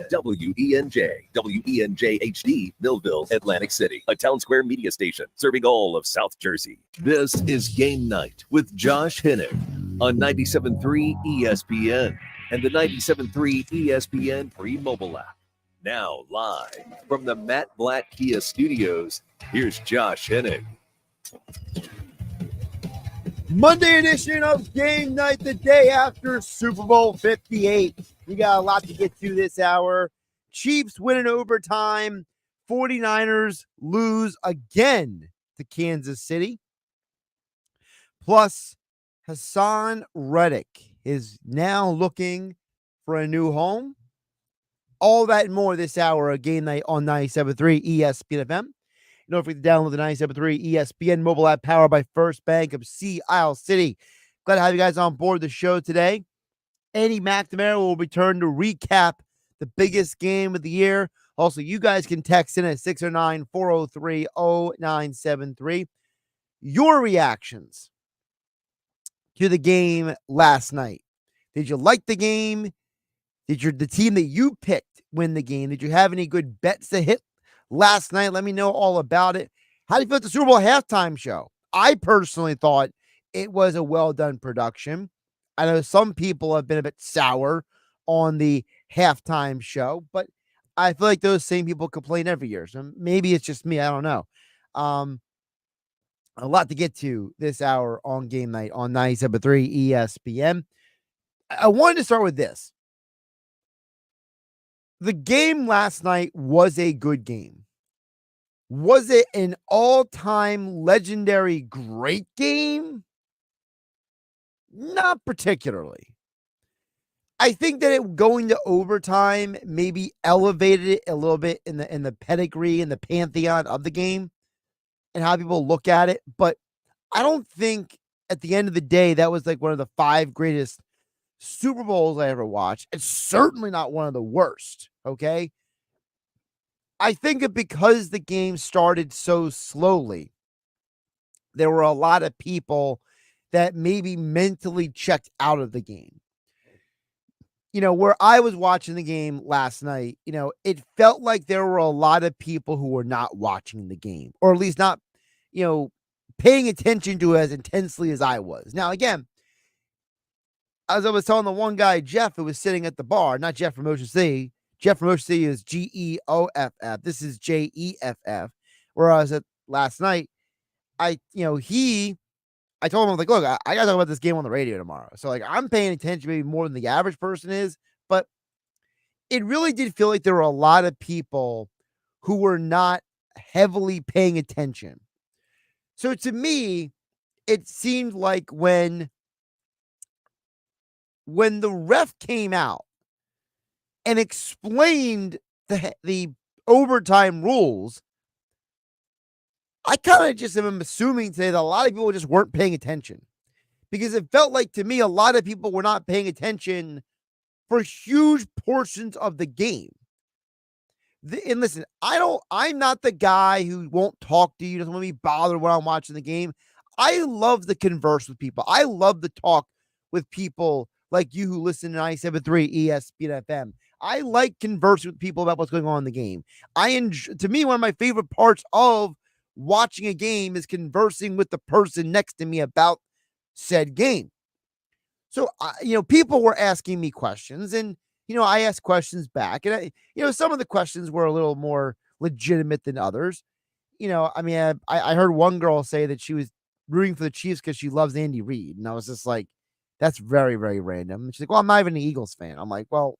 WENJ, WENJ HD, Millville, Atlantic City, a Town Square media station serving all of South Jersey. This is Game Night with Josh Hennig on 97.3 ESPN and the 97.3 ESPN free mobile app. Now live from the Matt Blatt Kia Studios, here's Josh Hennig. Monday edition of Game Night, the day after Super Bowl 58. We got a lot to get to this hour. Chiefs win in overtime. 49ers lose again to Kansas City. Plus, Haasson Reddick is now looking for a new home. All that and more this hour of Game Night on 97.3 ESPN FM. Don't forget to download the 97.3 ESPN mobile app powered by First Bank of Sea Isle City. Glad to have you guys on board the show today. Andy McNamara will return to recap the biggest game of the year. Also, you guys can text in at 609-403-0973. Your reactions to the game last night. Did you like the game? Did the team that you picked win the game? Did you have any good bets to hit last night? Let me know all about it. How do you feel about the Super Bowl halftime show? I personally thought it was a well-done production. I know some people have been a bit sour on the halftime show, but I feel like those same people complain every year. So maybe it's just me. I don't know. A lot to get to this hour on Game Night on 97.3 ESPN. I wanted to start with this. The game last night was a good game. Was it an all-time legendary great game? Not particularly. I think that it going to overtime maybe elevated it a little bit in the pedigree and the pantheon of the game and how people look at it. But I don't think at the end of the day that was like one of the 5 greatest Super Bowls I ever watched. It's certainly not one of the worst, okay? I think that because the game started so slowly, there were a lot of people that maybe mentally checked out of the game. You know, where I was watching the game last night, you know, it felt like there were a lot of people who were not watching the game, or at least not, you know, paying attention to it as intensely as I was. Now, again, as I was telling the one guy, Jeff, who was sitting at the bar, not Jeff from Ocean City. Jeff from Ocean City is Geoff. This is Jeff. Where I was at last night, I told him, I was like, look, I got to talk about this game on the radio tomorrow. So, like, I'm paying attention maybe more than the average person is. But it really did feel like there were a lot of people who were not heavily paying attention. So, to me, it seemed like when the ref came out and explained the overtime rules, I kind of just am assuming today that a lot of people just weren't paying attention, because it felt like to me a lot of people were not paying attention for huge portions of the game. And listen, I'm not the guy who won't talk to you, doesn't want to be bothered when I'm watching the game. I love to converse with people. I love to talk with people like you who listen to 97.3 ESPN FM. I like conversing with people about what's going on in the game. To me, one of my favorite parts of watching a game is conversing with the person next to me about said game. So, people were asking me questions, and, I asked questions back. And, some of the questions were a little more legitimate than others. I heard one girl say that she was rooting for the Chiefs because she loves Andy Reid. And I was just like, that's very, very random. And she's like, well, I'm not even an Eagles fan. I'm like, well,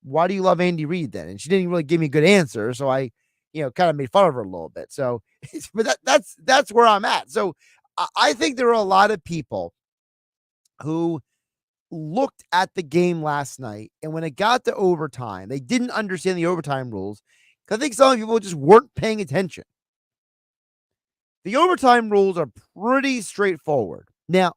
why do you love Andy Reid then? And she didn't really give me a good answer. So I, kind of made fun of her a little bit. So, but that's where I'm at. So I think there are a lot of people who looked at the game last night, and when it got to overtime, they didn't understand the overtime rules. I think some people just weren't paying attention. The overtime rules are pretty straightforward. Now,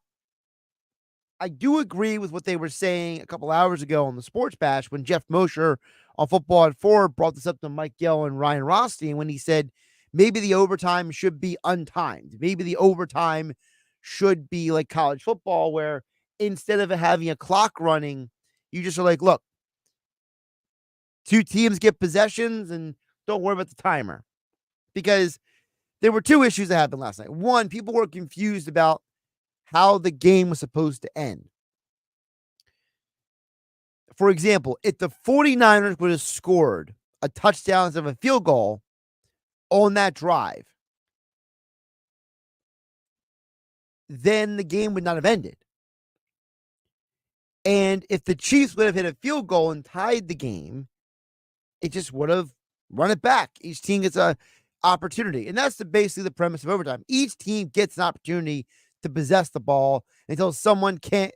I do agree with what they were saying a couple hours ago on the Sports Bash when Jeff Mosher on Football at 4 brought this up to Mike Gill and Ryan Rothstein when he said maybe the overtime should be untimed. Maybe the overtime should be like college football, where instead of having a clock running, you just are like, look, two teams get possessions and don't worry about the timer. Because there were two issues that happened last night. One, people were confused about how the game was supposed to end. For example, if the 49ers would have scored a touchdown instead of a field goal on that drive, then the game would not have ended. And if the Chiefs would have hit a field goal and tied the game, it just would have run it back. Each team gets an opportunity. And that's basically the premise of overtime. Each team gets an opportunity to possess the ball until someone can't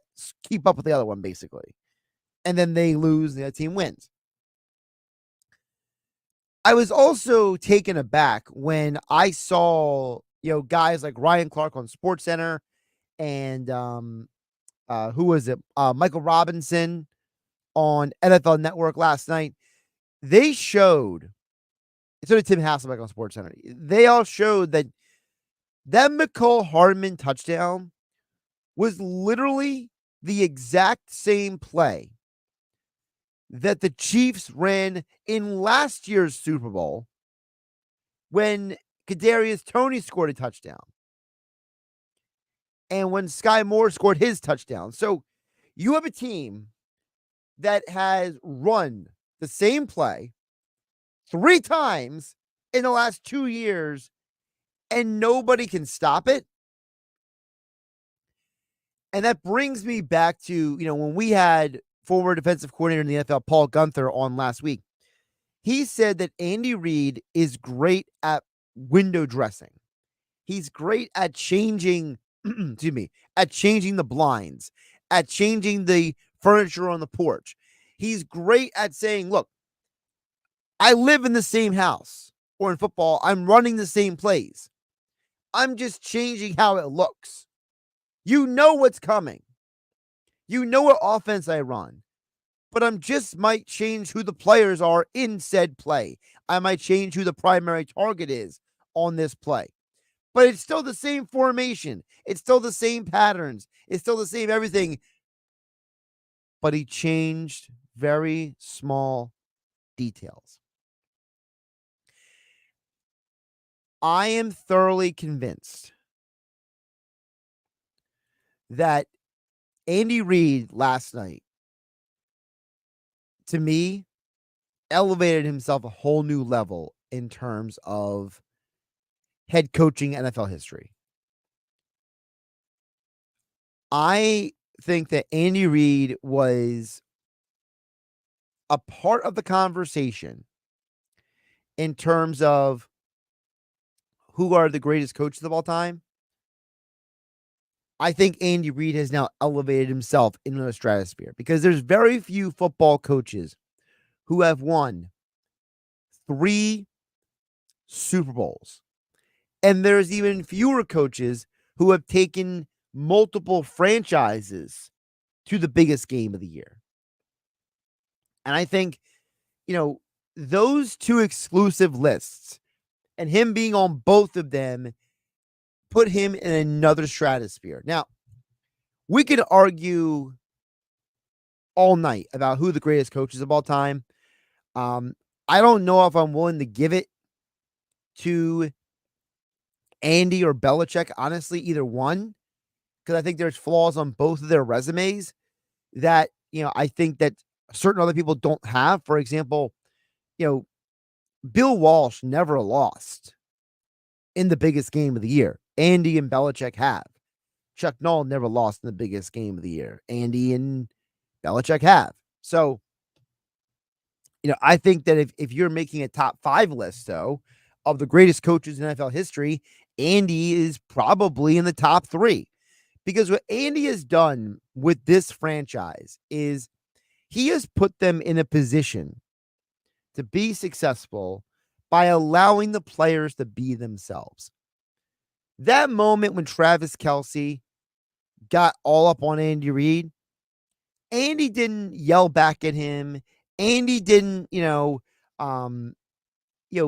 keep up with the other one, basically. And then they lose and the other team wins. I was also taken aback when I saw, guys like Ryan Clark on SportsCenter and who was it? Michael Robinson on NFL Network last night. They showed, so did Tim Hasselbeck on SportsCenter. They all showed that McCall Hardman touchdown was literally the exact same play that the Chiefs ran in last year's Super Bowl when Kadarius Toney scored a touchdown and when Sky Moore scored his touchdown. So you have a team that has run the same play 3 times in the last 2 years and nobody can stop it. And that brings me back to, when we had former defensive coordinator in the NFL, Paul Gunther, on last week. He said that Andy Reid is great at window dressing. He's great at changing, at changing the blinds, at changing the furniture on the porch. He's great at saying, look, I live in the same house, or in football, I'm running the same plays. I'm just changing how it looks. You know what's coming. You know what offense I run, but I'm just might change who the players are in said play. I might change who the primary target is on this play, but it's still the same formation. It's still the same patterns. It's still the same everything, but he changed very small details. I am thoroughly convinced that Andy Reid last night, to me, elevated himself a whole new level in terms of head coaching NFL history. I think that Andy Reid was a part of the conversation in terms of who are the greatest coaches of all time. I think Andy Reid has now elevated himself into the stratosphere because there's very few football coaches who have won 3 Super Bowls. And there's even fewer coaches who have taken multiple franchises to the biggest game of the year. And I think, those 2 exclusive lists and him being on both of them put him in another stratosphere. Now, we could argue all night about who the greatest coaches of all time. I don't know if I'm willing to give it to Andy or Belichick, honestly, either one, because I think there's flaws on both of their resumes that, I think that certain other people don't have. For example, Bill Walsh never lost in the biggest game of the year. Andy and Belichick have. Chuck Noll never lost in the biggest game of the year. Andy and Belichick have. So, I think that if you're making a top 5 list, though, of the greatest coaches in NFL history, Andy is probably in the top 3. Because what Andy has done with this franchise is he has put them in a position to be successful by allowing the players to be themselves. That moment when Travis Kelce got all up on Andy Reid, Andy didn't yell back at him. Andy didn't,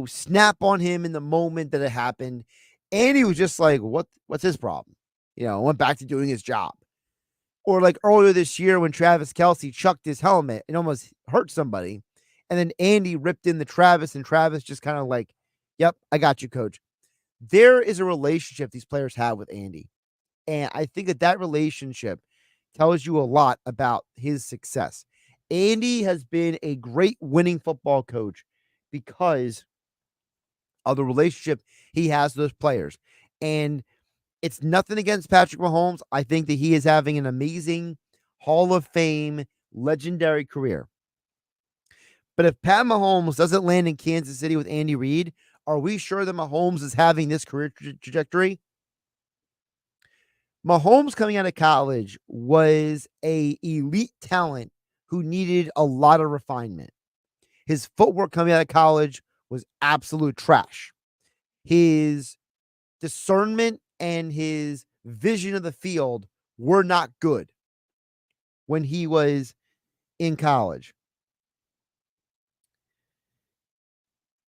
snap on him in the moment that it happened. Andy was just like, what's his problem? Went back to doing his job. Or like earlier this year when Travis Kelce chucked his helmet and almost hurt somebody. And then Andy ripped in the Travis, and Travis just kind of like, yep, I got you, coach. There is a relationship these players have with Andy. And I think that relationship tells you a lot about his success. Andy has been a great winning football coach because of the relationship he has with those players. And it's nothing against Patrick Mahomes. I think that he is having an amazing Hall of Fame, legendary career. But if Pat Mahomes doesn't land in Kansas City with Andy Reid, are we sure that Mahomes is having this career trajectory? Mahomes coming out of college was an elite talent who needed a lot of refinement. His footwork coming out of college was absolute trash. His discernment and his vision of the field were not good when he was in college.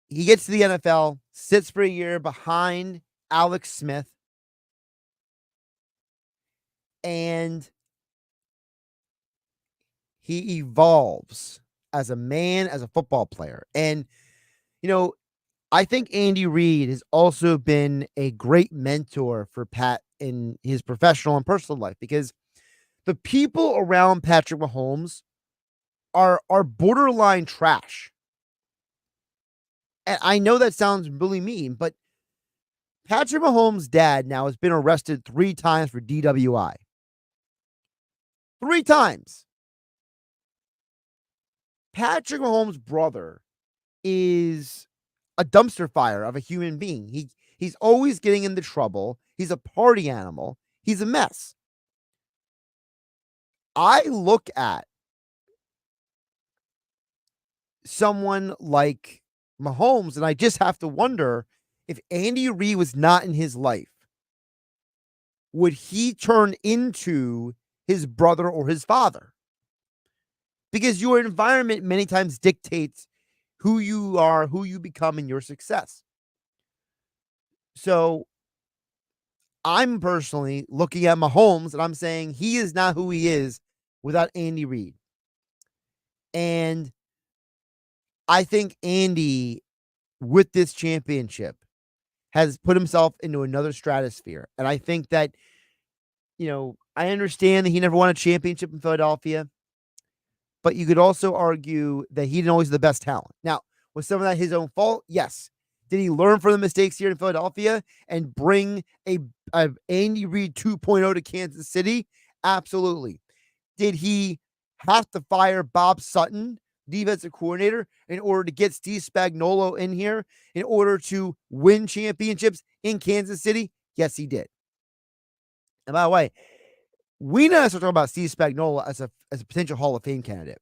He gets to the NFL, sits for a year behind Alex Smith, and he evolves as a man, as a football player. And, I think Andy Reid has also been a great mentor for Pat in his professional and personal life, because the people around Patrick Mahomes are borderline trash. And I know that sounds really mean, but Patrick Mahomes' dad now has been arrested 3 times for DWI. 3 times. Patrick Mahomes' brother is a dumpster fire of a human being. He's always getting into trouble. He's a party animal. He's a mess. I look at someone like Mahomes, and I just have to wonder, if Andy Reid was not in his life, would he turn into his brother or his father? Because your environment many times dictates who you are, who you become, and your success. So I'm personally looking at Mahomes and I'm saying he is not who he is without Andy Reid. And I think Andy, with this championship, has put himself into another stratosphere. And I think that, I understand that he never won a championship in Philadelphia, but you could also argue that he didn't always the best talent. Now, was some of that his own fault? Yes. Did he learn from the mistakes here in Philadelphia and bring a Andy Reid 2.0 to Kansas City? Absolutely. Did he have to fire Bob Sutton, defensive coordinator, in order to get Steve Spagnuolo in here in order to win championships in Kansas City? Yes, he did. And by the way, we now start talking about Steve Spagnuolo as a potential Hall of Fame candidate.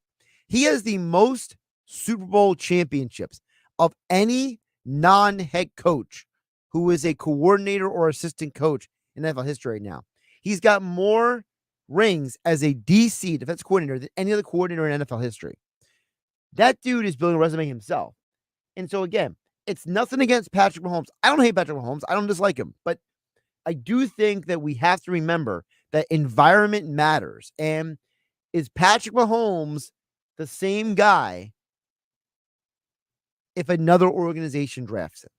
He has the most Super Bowl championships of any non-head coach who is a coordinator or assistant coach in NFL history right now. He's got more rings as a DC, defense coordinator, than any other coordinator in NFL history. That dude is building a resume himself. And so again, it's nothing against Patrick Mahomes. I don't hate Patrick Mahomes. I don't dislike him. But I do think that we have to remember that environment matters. And is Patrick Mahomes the same guy if another organization drafts him?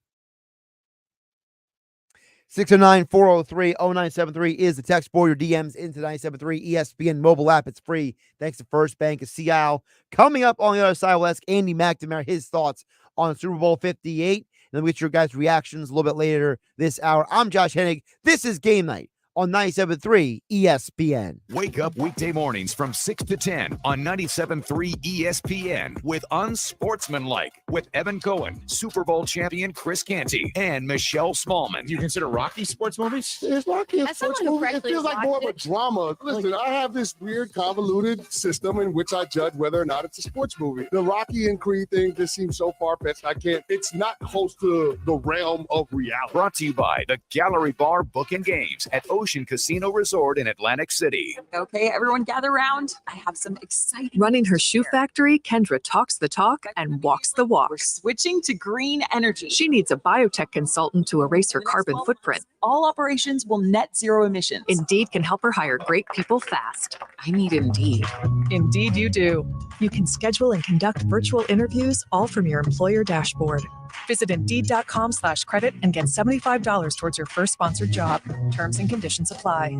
609-403-0973 is the text for your DMs into 973 ESPN mobile app. It's free. Thanks to First Bank of Seattle. Coming up on the other side, we'll ask Andy McNamara his thoughts on Super Bowl 58. And then we get your guys' reactions a little bit later this hour. I'm Josh Hennig. This is Game Night on 97.3 ESPN. Wake up weekday mornings from 6 to 10 on 97.3 ESPN with Unsportsmanlike with Evan Cohen, Super Bowl champion Chris Canty, and Michelle Smallman. Do you consider Rocky sports movies? Is Rocky a As sports someone who movie? It correctly feels like more of a watched drama. Listen, I have this weird, convoluted system in which I judge whether or not it's a sports movie. The Rocky and Creed thing just seems so far-fetched. It's not close to the realm of reality. Brought to you by the Gallery Bar Book and Games at Ocean Casino Resort in Atlantic City. Okay, everyone gather around. I have some exciting. Running her shoe factory, Kendra talks the talk and walks the walk. We're switching to green energy. She needs a biotech consultant to erase her carbon footprint. All operations will net zero emissions. Indeed can help her hire great people fast. I need Indeed. Indeed you do. You can schedule and conduct virtual interviews all from your employer dashboard. Visit Indeed.com/credit and get $75 towards your first sponsored job. Terms and conditions apply.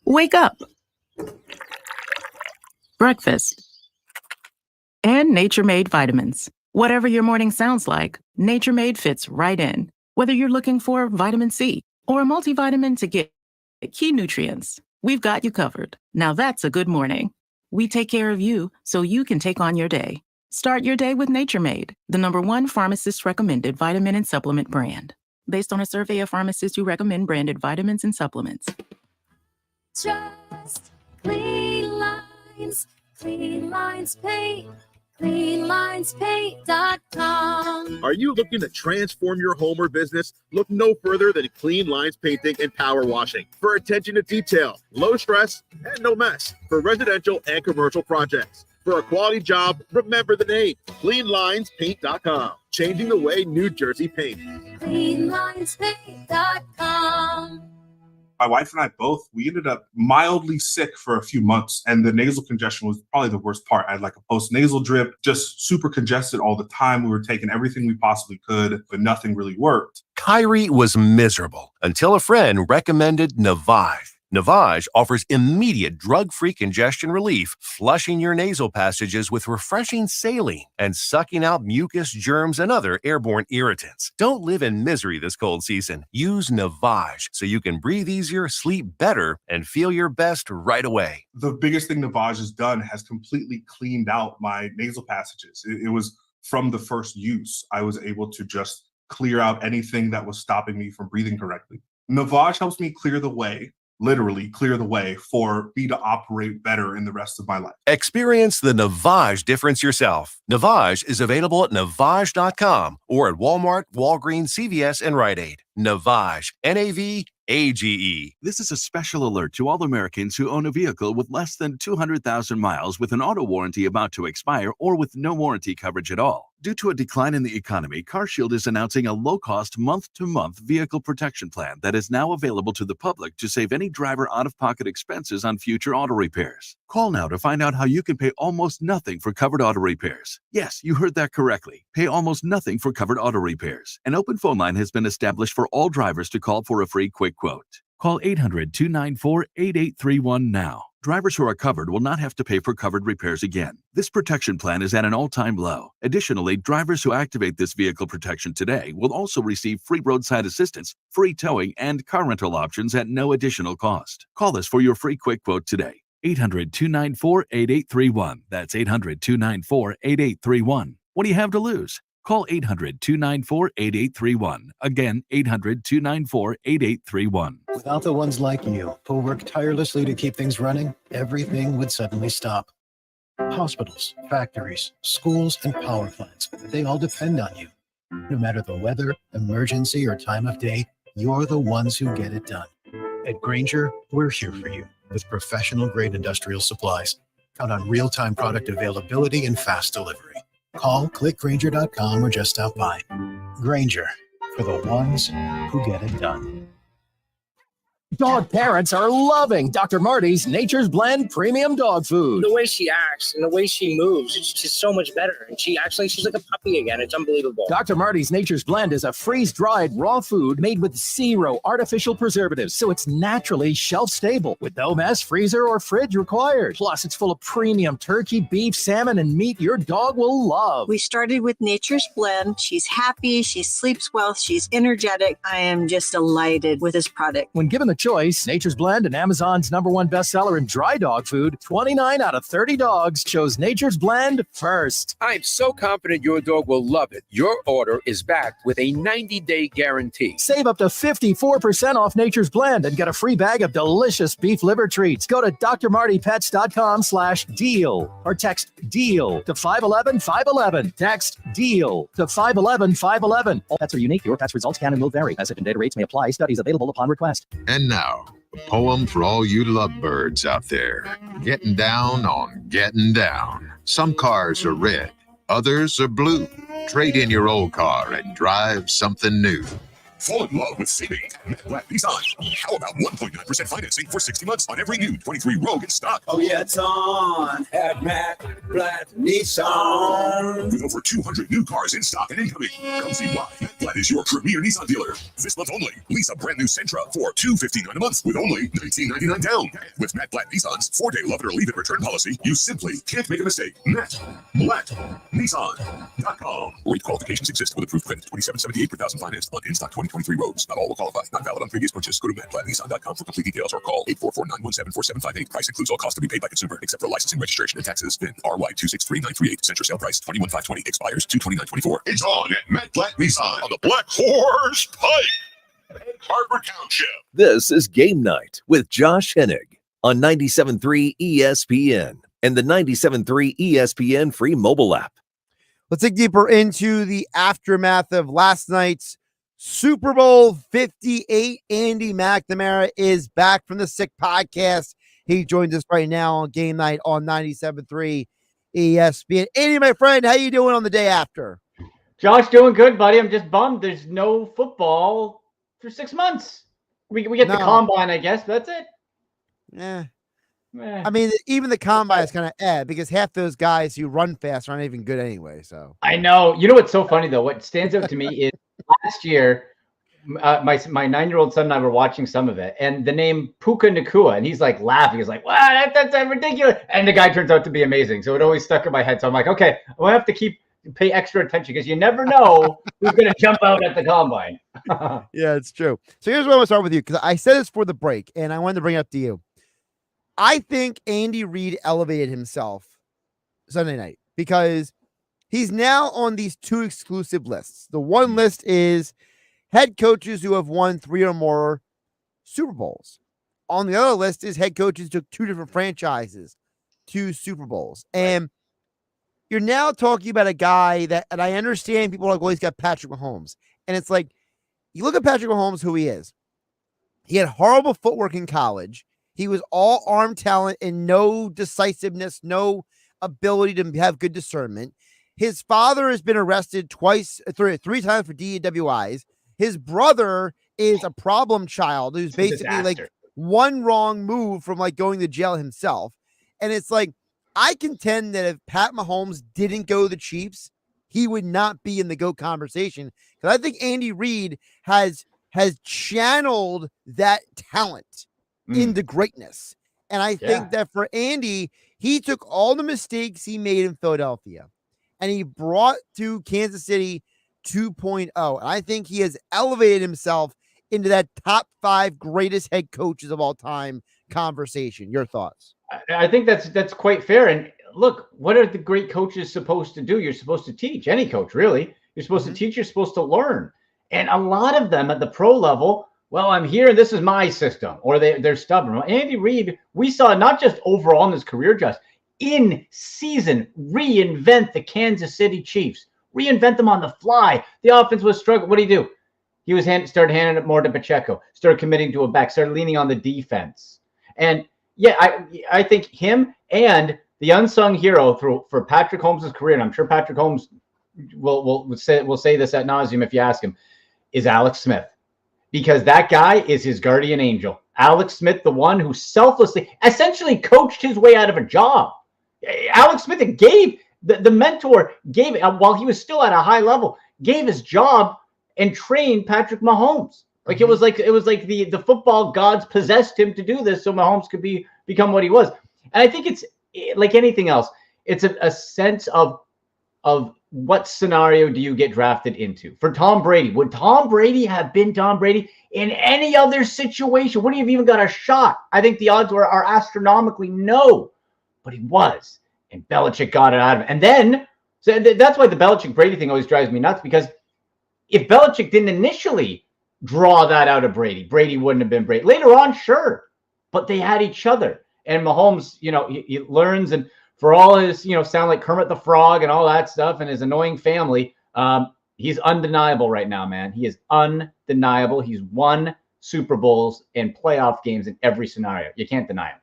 Wake up. Breakfast. And Nature Made vitamins. Whatever your morning sounds like, Nature Made fits right in. Whether you're looking for vitamin C or a multivitamin to get key nutrients, we've got you covered. Now that's a good morning. We take care of you so you can take on your day. Start your day with Nature Made, the #1 pharmacist-recommended vitamin and supplement brand. Based on a survey of pharmacists who recommend branded vitamins and supplements. Just clean lines paint. CleanLinesPaint.com. Are you looking to transform your home or business? Look no further than Clean Lines Painting and Power Washing for attention to detail, low stress, and no mess for residential and commercial projects. For a quality job, remember the name, CleanLinesPaint.com. Changing the way New Jersey paints. CleanLinesPaint.com. My wife and I both, we ended up mildly sick for a few months, and the nasal congestion was probably the worst part. I had like a post-nasal drip, just super congested all the time. We were taking everything we possibly could, but nothing really worked. Kyrie was miserable until a friend recommended Navage. Navage offers immediate drug-free congestion relief, flushing your nasal passages with refreshing saline and sucking out mucus, germs, and other airborne irritants. Don't live in misery this cold season. Use Navage so you can breathe easier, sleep better, and feel your best right away. The biggest thing Navage has done has completely cleaned out my nasal passages. It was from the first use. I was able to just clear out anything that was stopping me from breathing correctly. Navage helps me clear the way, literally clear the way for me to operate better in the rest of my life. Experience the Navage difference yourself. Navage is available at Navage.com or at Walmart, Walgreens, CVS, and Rite Aid. Navage, Navage. This is a special alert to all Americans who own a vehicle with less than 200,000 miles with an auto warranty about to expire or with no warranty coverage at all. Due to a decline in the economy, CarShield is announcing a low-cost month-to-month vehicle protection plan that is now available to the public to save any driver out-of-pocket expenses on future auto repairs. Call now to find out how you can pay almost nothing for covered auto repairs. Yes, you heard that correctly. Pay almost nothing for covered auto repairs. An open phone line has been established for all drivers to call for a free quick quote. Call 800-294-8831 now. Drivers who are covered will not have to pay for covered repairs again. This protection plan is at an all-time low. Additionally, drivers who activate this vehicle protection today will also receive free roadside assistance, free towing, and car rental options at no additional cost. Call us for your free quick quote today. 800-294-8831. That's 800-294-8831. What do you have to lose? Call 800-294-8831. Again, 800-294-8831. Without the ones like you, who work tirelessly to keep things running, everything would suddenly stop. Hospitals, factories, schools, and power plants, they all depend on you. No matter the weather, emergency, or time of day, you're the ones who get it done. At Grainger, we're here for you with professional-grade industrial supplies. Count on real-time product availability and fast delivery. Call, click Grainger.com, or just stop by. Grainger, for the ones who get it done. Dog parents are loving Dr. Marty's Nature's Blend Premium Dog Food. The way she acts and the way she moves, it's just so much better. And she's like a puppy again. It's unbelievable. Dr. Marty's Nature's Blend is a freeze-dried raw food made with 0 artificial preservatives, so it's naturally shelf-stable with no mess, freezer, or fridge required. Plus, it's full of premium turkey, beef, salmon, and meat your dog will love. We started with Nature's Blend. She's happy. She sleeps well. She's energetic. I am just delighted with this product. When given the of choice, Nature's Blend and Amazon's #1 bestseller in dry dog food, 29 out of 30 dogs chose Nature's Blend first. I'm so confident your dog will love it. Your order is backed with a 90-day guarantee. Save up to 54% off Nature's Blend and get a free bag of delicious beef liver treats. Go to drmartypets.com/deal or text DEAL to 511-511. Text DEAL to 511-511. All pets are unique. Your pet's results can and will vary. Message and data rates may apply. Studies available upon request. And now, a poem for all you lovebirds out there. Getting down on getting down. Some cars are red, others are blue. Trade in your old car and drive something new. Fall in love with saving. Matt Black Nissan. How about 1.9% financing for 60 months on every new 23 Rogue in stock? Oh yeah, it's on at Matt Black Nissan. With over 200 new cars in stock and incoming. Come see why Matt Black is your premier Nissan dealer. This month only, lease a brand new Sentra for $259 a month with only $19.99 down. With Matt Black Nissan's 4-day love it or leave it return policy, you simply can't make a mistake. Matt Black Nissan.com. Rate qualifications exist with approved credit. $27.78 per thousand financed on in-stock 2023 Rogues. Not all will qualify. Not valid on previous purchase. Go to mattblacknissan.com for complete details or call 844-917-4758. Price includes all costs to be paid by consumer except for licensing, registration, and taxes. VIN RY263938. Sentra sale price $21,520. Expires $229.24. It's on at Matt Black Nissan on the Black Horse Pike. Harbor Township. This is Game Night with Josh Hennig on 97.3 ESPN and the 97.3 ESPN free mobile app. Let's dig deeper into the aftermath of last night's Super Bowl 58. Andy McNamara is back from the sick podcast. He joins us right now on Game Night on 97.3 ESPN. Andy, my friend, how you doing on the day after? Josh, doing good, buddy. I'm just bummed there's no football for 6 months. We get the combine, I guess, but that's it. Yeah. I mean, even the combine is kind of because half those guys who run fast aren't even good anyway. So I know. You know what's so funny though? What stands out to me is last year, my 9-year-old son and I were watching some of it, and the name Puka Nacua, and he's like laughing. He's like, "Wow, that's ridiculous!" And the guy turns out to be amazing. So it always stuck in my head. So I'm like, okay, I have to pay extra attention because you never know who's going to jump out at the combine. Yeah, it's true. So here's what I want to start with you because I said this for the break, and I wanted to bring it up to you. I think Andy Reid elevated himself Sunday night because he's now on these two exclusive lists. The one list is head coaches who have won 3 or more Super Bowls. On the other list is head coaches who took 2 different franchises to Super Bowls. And you're now talking about a guy that, and I understand people are like, well, he's got Patrick Mahomes. And it's like, you look at Patrick Mahomes, who he is. He had horrible footwork in college. He was all arm talent and no decisiveness, no ability to have good discernment. His father has been arrested three times for DWIs. His brother is a problem child who's basically like one wrong move from like going to jail himself. And it's like, I contend that if Pat Mahomes didn't go to the Chiefs, he would not be in the GOAT conversation. Because I think Andy Reid has channeled that talent into greatness. And I think that for Andy, he took all the mistakes he made in Philadelphia and he brought to Kansas City 2.0. And I think he has elevated himself into that top 5 greatest head coaches of all time conversation. Your thoughts? I think that's quite fair. And look, what are the great coaches supposed to do? You're supposed to teach. Any coach, really. You're supposed to teach. You're supposed to learn. And a lot of them at the pro level, well, I'm here and this is my system, or they're stubborn. Well, Andy Reid, we saw not just overall in his career, just in season, reinvent the Kansas City Chiefs, reinvent them on the fly. The offense was struggling. What did he do? He was started handing it more to Pacheco, started committing to a back, started leaning on the defense. And yeah, I think him and the unsung hero for Patrick Holmes' career, and I'm sure Patrick Holmes will say this ad nauseum if you ask him, is Alex Smith. Because that guy is his guardian angel. Alex Smith, the one who selflessly, essentially coached his way out of a job. Alex Smith gave, the mentor gave, while he was still at a high level, gave his job and trained Patrick Mahomes. Like it was like the football gods possessed him to do this so Mahomes could become what he was. And I think it's like anything else. It's a sense of what scenario do you get drafted into? For Tom Brady, would Tom Brady have been Tom Brady in any other situation? Would he have even got a shot? I think the odds are astronomically no, but he was. And Belichick got it out of him. And then, so that's why the Belichick-Brady thing always drives me nuts, because if Belichick didn't initially draw that out of Brady, Brady wouldn't have been Brady. Later on, sure, but they had each other. And Mahomes, he learns, and for all his, sound like Kermit the Frog and all that stuff and his annoying family, he's undeniable right now, man. He is undeniable. He's won Super Bowls and playoff games in every scenario. You can't deny him.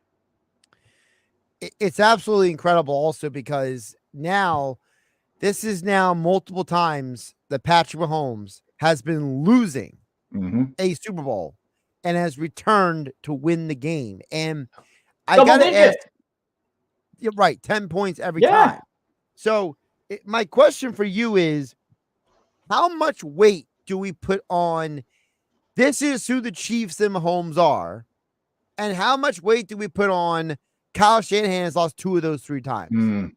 It's absolutely incredible also because this is now multiple times that Patrick Mahomes has been losing a Super Bowl and has returned to win the game. And I got to ask, you're right, 10 points every time. So my question for you is, how much weight do we put on this is who the Chiefs and Mahomes are, and how much weight do we put on Kyle Shanahan has lost 2 of those 3 times?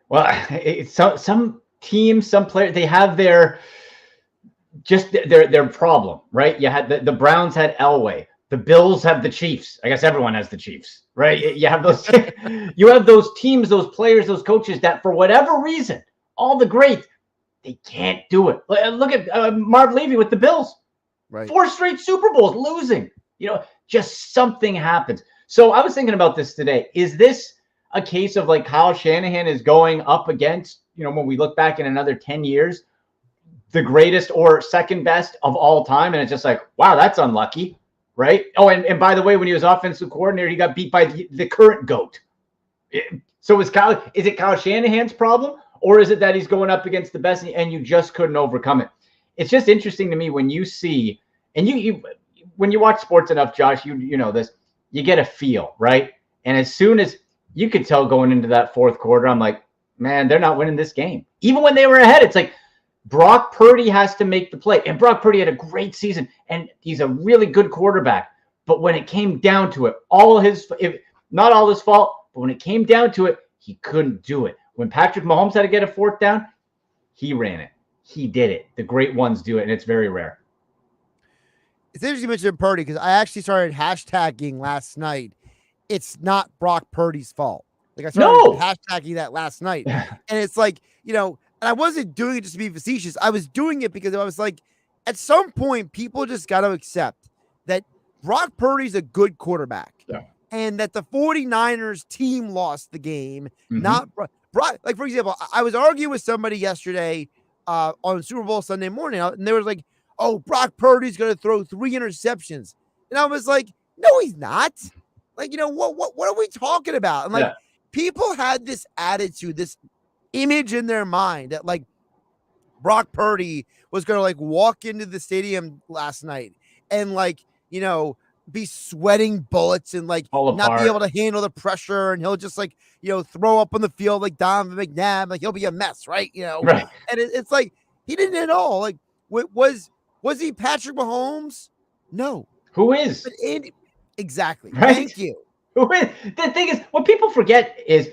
Well, some teams, some players, they have their problem, right? You had the Browns had Elway, the Bills have the Chiefs. I guess everyone has the Chiefs, right? You have those, you have those teams, those players, those coaches that for whatever reason, all the great, they can't do it. Look at Marv Levy with the Bills, right? 4 straight Super Bowls losing. Just something happens. So I was thinking about this today. Is this a case of like Kyle Shanahan is going up against, when we look back in another 10 years, the greatest or second best of all time? And it's just like, wow, that's unlucky, right? Oh, and by the way, when he was offensive coordinator, he got beat by the current GOAT. So is it Kyle Shanahan's problem, or is it that he's going up against the best and you just couldn't overcome it? It's just interesting to me when you see, and you when you watch sports enough, Josh, you know this, you get a feel, right? And as soon as you could tell going into that fourth quarter, I'm like, man, they're not winning this game. Even when they were ahead, it's like Brock Purdy has to make the play. And Brock Purdy had a great season, and he's a really good quarterback. But when it came down to it, not all his fault, but when it came down to it, he couldn't do it. When Patrick Mahomes had to get a 4th down, he ran it. He did it. The great ones do it, and it's very rare. It's interesting you mentioned Purdy because I actually started hashtagging last night. It's not Brock Purdy's fault. Like I started hashtagging that last night. And it's like, and I wasn't doing it just to be facetious. I was doing it because I was like, at some point, people just got to accept that Brock Purdy's a good quarterback. Yeah. And that the 49ers team lost the game, not Brock. Like, for example, I was arguing with somebody yesterday on Super Bowl Sunday morning, and they were like, oh, Brock Purdy's going to throw 3 interceptions. And I was like, no, he's not. Like, what are we talking about? And like, people had this attitude, this image in their mind that like Brock Purdy was going to like walk into the stadium last night and like, be sweating bullets and like not be able to handle the pressure. And he'll just like, throw up on the field like Donovan McNabb, like he'll be a mess, right? Right. And it's like, he didn't at all. Like, was he Patrick Mahomes? No. Who is? But exactly. Right? Thank you. Who is? The thing is, what people forget is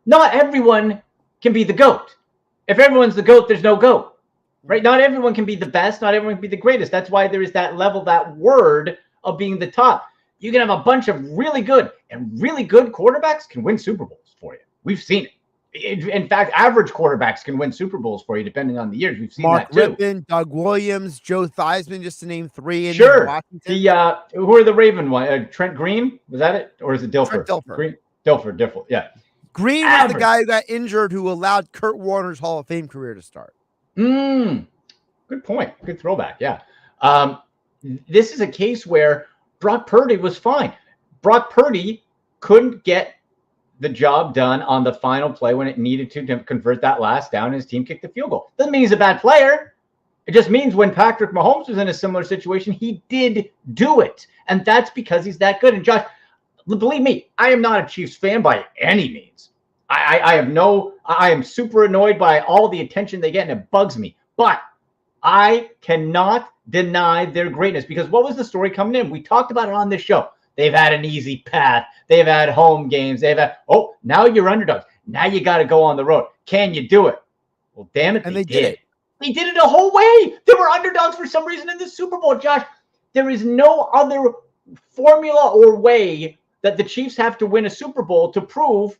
not everyone can be the GOAT. If everyone's the GOAT, there's no GOAT. Right? Not everyone can be the best. Not everyone can be the greatest. That's why there is that level, that word of being the top. You can have a bunch of really good quarterbacks can win Super Bowls for you. We've seen it. In fact, average quarterbacks can win Super Bowls for you, depending on the years. We've seen Mark that too. Rippon, Doug Williams, Joe Theismann, just to name 3. In sure. Washington. Who are the Raven one? Trent Green? Was that it? Or is it Dilfer? Trent Dilfer. Dilfer. Yeah. Green was the guy who got injured who allowed Kurt Warner's Hall of Fame career to start. Good point. Good throwback. Yeah. This is a case where Brock Purdy was fine. Brock Purdy couldn't get the job done on the final play when it needed to convert that last down, and his team kicked the field goal. Doesn't mean he's a bad player. It just means when Patrick Mahomes was in a similar situation, he did do it. And that's because he's that good. And Josh, believe me, I am not a Chiefs fan by any means. I am super annoyed by all the attention they get, and it bugs me. But I cannot deny their greatness, because what was the story coming in? We talked about it on this show. They've had an easy path. They've had home games. Now you're underdogs. Now you got to go on the road. Can you do it? Well, damn it, And they they did did. it. They did it the whole way. They were underdogs for some reason in the Super Bowl, Josh. There is no other formula or way that the Chiefs have to win a Super Bowl to prove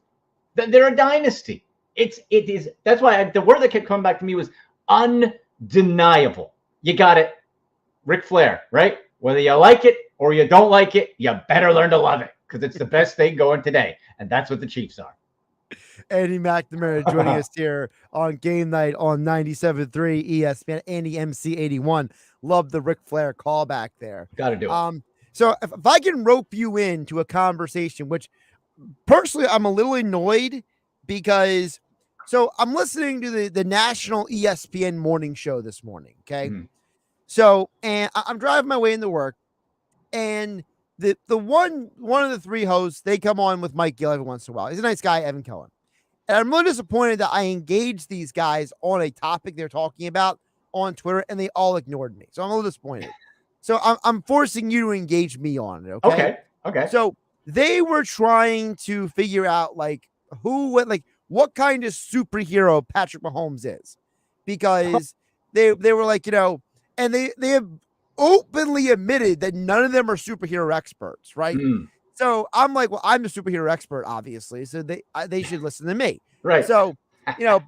that they're a dynasty. It is. That's why the word that kept coming back to me was undeniable. You got it. Ric Flair, right? Whether you like it or you don't like it, you better learn to love it because it's the best thing going today. And that's what the Chiefs are. Andy McNamara joining us here on Game Night on 97.3 ESPN. Andy MC81. Love the Ric Flair callback there. Got to do it. So if I can rope you into a conversation, which personally I'm a little annoyed because so I'm listening to the national ESPN morning show this morning. Okay. So, and I'm driving my way into work, and the one of the three hosts, they come on with Mike Gill every once in a while. He's a nice guy, Evan Cohen. And I'm really disappointed that I engaged these guys on a topic they're talking about on Twitter, and they all ignored me. So I'm a little disappointed. So I'm forcing you to engage me on it. Okay. Okay. So they were trying to figure out like what kind of superhero Patrick Mahomes is, because they were like, and they have openly admitted that none of them are superhero experts, right? So I'm like, well, I'm a superhero expert, obviously, so they should listen to me, right? So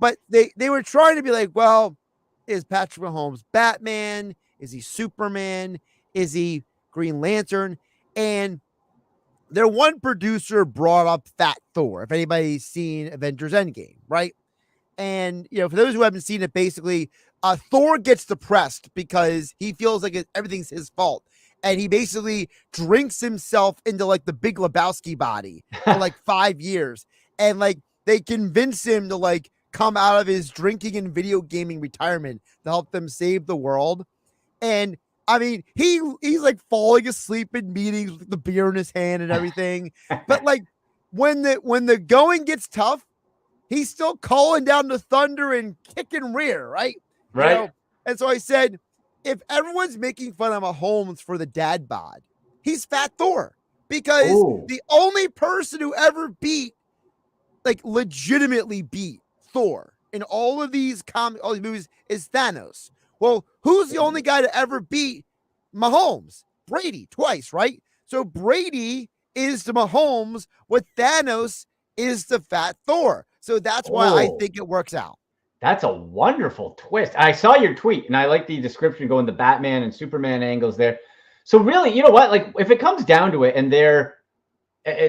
but they were trying to be like, well, is Patrick Mahomes Batman? Is he Superman? Is he Green Lantern? And their one producer brought up Fat Thor. If anybody's seen Avengers Endgame, right? And for those who haven't seen it, basically, Thor gets depressed because he feels like everything's his fault, and he basically drinks himself into like the Big Lebowski body for like 5 years, and like they convince him to like come out of his drinking and video gaming retirement to help them save the world. And I mean, he's like falling asleep in meetings with the beer in his hand and everything, but like when the going gets tough, he's still calling down the thunder and kicking rear, right? Right. And so I said, if everyone's making fun of Mahomes for the dad bod, he's Fat Thor, because the only person who ever legitimately beat Thor in all of these movies is Thanos. Well, who's the only guy to ever beat Mahomes? Brady, twice, right? So Brady is the Mahomes, what Thanos is the Fat Thor. So that's why I think it works out. That's a wonderful twist. I saw your tweet, and I like the description going the Batman and Superman angles there. So really, you know what? Like, if it comes down to it, and they're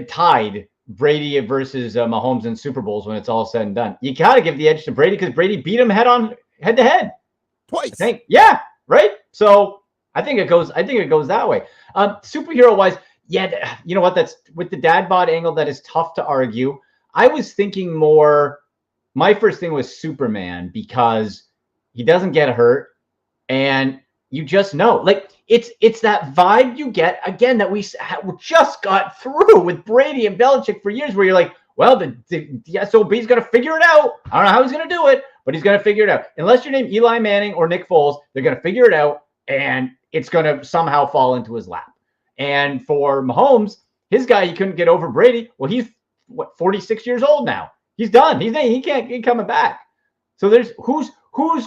tied, Brady versus Mahomes in Super Bowls when it's all said and done, you got to give the edge to Brady because Brady beat him head to head twice. Yeah, right. So I think it goes that way. Superhero wise, yeah, you know what? That's with the dad bod angle. That is tough to argue. I was thinking more. My first thing was Superman because he doesn't get hurt, and you just know, like it's that vibe you get again that we just got through with Brady and Belichick for years, where you're like, well, the SOB's going to figure it out. I don't know how he's going to do it, but he's going to figure it out. Unless you're named Eli Manning or Nick Foles, they're going to figure it out, and it's going to somehow fall into his lap. And for Mahomes, his guy, he couldn't get over Brady. Well, he's 46 years old now. He's done. He can't get coming back. So there's who's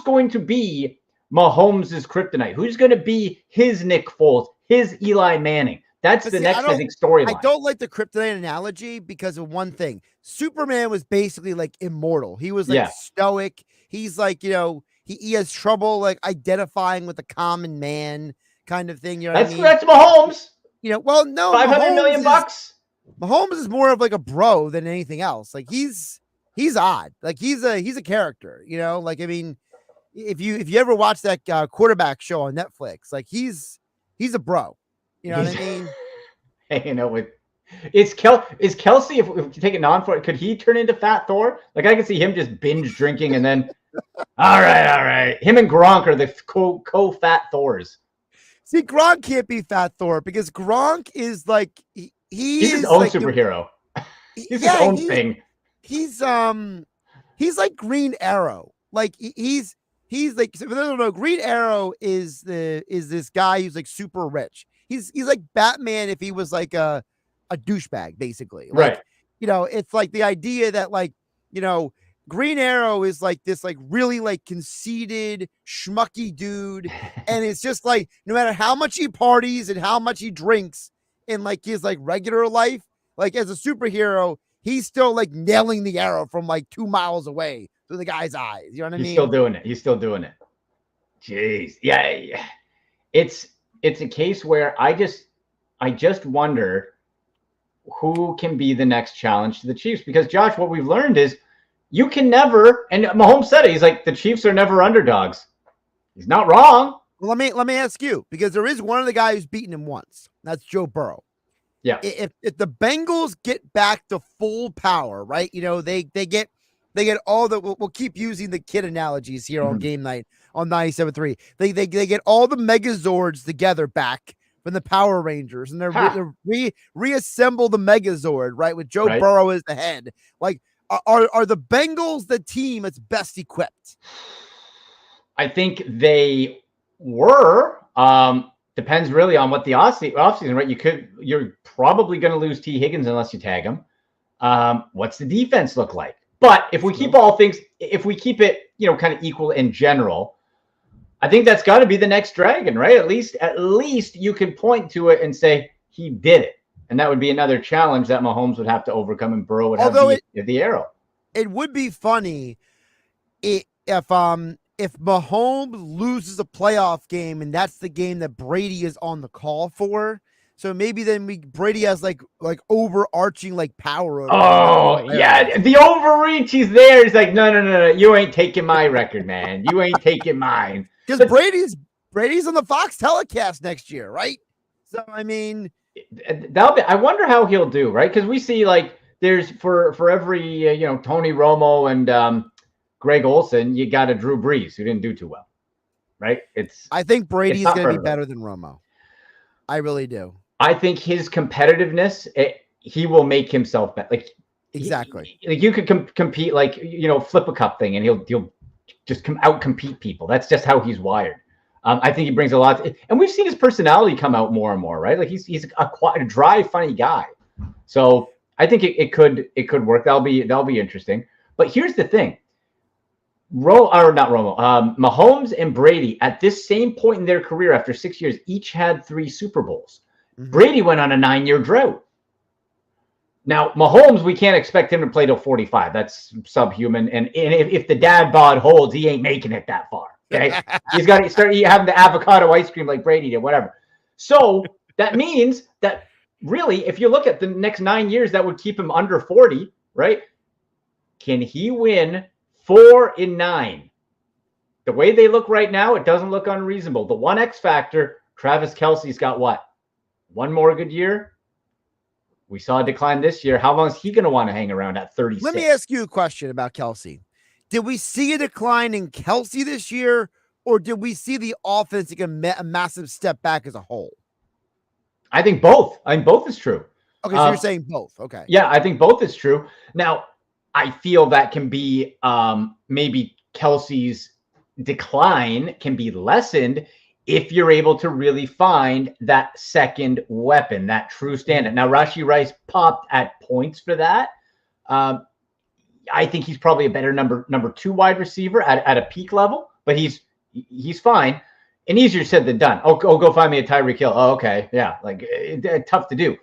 going to be Mahomes' kryptonite? Who's going to be his Nick Foles, his Eli Manning? That's the next, I think, storyline. I don't like the kryptonite analogy because of one thing. Superman was basically like immortal. He was like stoic. He's like, he has trouble like identifying with the common man kind of thing. That's Mahomes. Well, no, $500 million bucks. Mahomes is more of like a bro than anything else. Like he's odd. Like he's a character, like, I mean, if you ever watch that quarterback show on Netflix, like he's a bro, you know what I mean? Is Kelsey, if you take it non for it, could he turn into Fat Thor? Like I could see him just binge drinking and then, all right. Him and Gronk are the co-Fat Thors. See, Gronk can't be Fat Thor because Gronk is like, he's his own superhero. He's his own thing. He's like Green Arrow. Like he's like, so if you don't know, Green Arrow is this guy who's like super rich. He's like Batman if he was like a douchebag, basically. Like, right. It's like the idea that like, Green Arrow is like this, like really like conceited, schmucky dude. And it's just like, no matter how much he parties and how much he drinks in like his like regular life, like as a superhero, he's still like nailing the arrow from like 2 miles away through the guy's eyes. You know what I mean? He's still doing it. He's still doing it. Jeez. Yeah. It's a case where I just wonder who can be the next challenge to the Chiefs. Because Josh, what we've learned is you can never, and Mahomes said it, he's like, the Chiefs are never underdogs. He's not wrong. Well, let me ask you, because there is one of the guys who's beaten him once. That's Joe Burrow. Yeah. If the Bengals get back to full power, right? You know, they get all the, we'll keep using the kid analogies here on Game Night on 97.3. They get all the Megazords together back from the Power Rangers, and they're reassemble the Megazord, right? With Joe Burrow as the head. Like, are the Bengals the team that's best equipped? I think they were. Depends really on what the offseason, right? You're probably going to lose T. Higgins unless you tag him. What's the defense look like? But if we keep it, kind of equal in general, I think that's got to be the next dragon, right? At least you can point to it and say he did it. And that would be another challenge that Mahomes would have to overcome, and Burrow would have the arrow. It would be funny if Mahomes loses a playoff game and that's the game that Brady is on the call for. So maybe then Brady has like overarching like power over. Oh yeah, the overreach. He's there. He's like, no, you ain't taking my record, man. You ain't taking mine. Because Brady's on the Fox telecast next year, right? So I mean, I wonder how he'll do, right? Because we see like there's for every Tony Romo and Greg Olsen, you got a Drew Brees who didn't do too well, right? I think Brady's going to be better than Romo. I really do. I think his competitiveness, he will make himself better. Like exactly, you could compete, like flip a cup thing, and he'll just out compete people. That's just how he's wired. I think he brings a lot, and we've seen his personality come out more and more, right? Like he's a dry, funny guy. So I think it could work. That'll be interesting. But here's the thing. Mahomes and Brady at this same point in their career after 6 years each had 3 Super Bowls. Brady went on a 9-year drought. Now Mahomes, we can't expect him to play till 45. That's subhuman. And if the dad bod holds, he ain't making it that far. Okay, he's got to start having the avocado ice cream like Brady did, whatever. So that means that really, if you look at the next 9 years, that would keep him under 40, right? Can he win 4 in 9? The way they look right now, it doesn't look unreasonable. The one X factor, Travis Kelce's got what? 1 more good year? We saw a decline this year. How long is he going to want to hang around at 36? Let me ask you a question about Kelce. Did we see a decline in Kelce this year, or did we see the offense take a massive step back as a whole? I think both. I think both is true. Okay, so you're saying both. Okay. Yeah, I think both is true. Now, I feel that can be maybe Kelce's decline can be lessened if you're able to really find that second weapon, that true stand-up. Now, Rashee Rice popped at points for that. I think he's probably a better number 2 wide receiver at a peak level, but he's fine and easier said than done. Oh, go find me a Tyreek Hill. Oh, okay. Yeah. Like tough to do.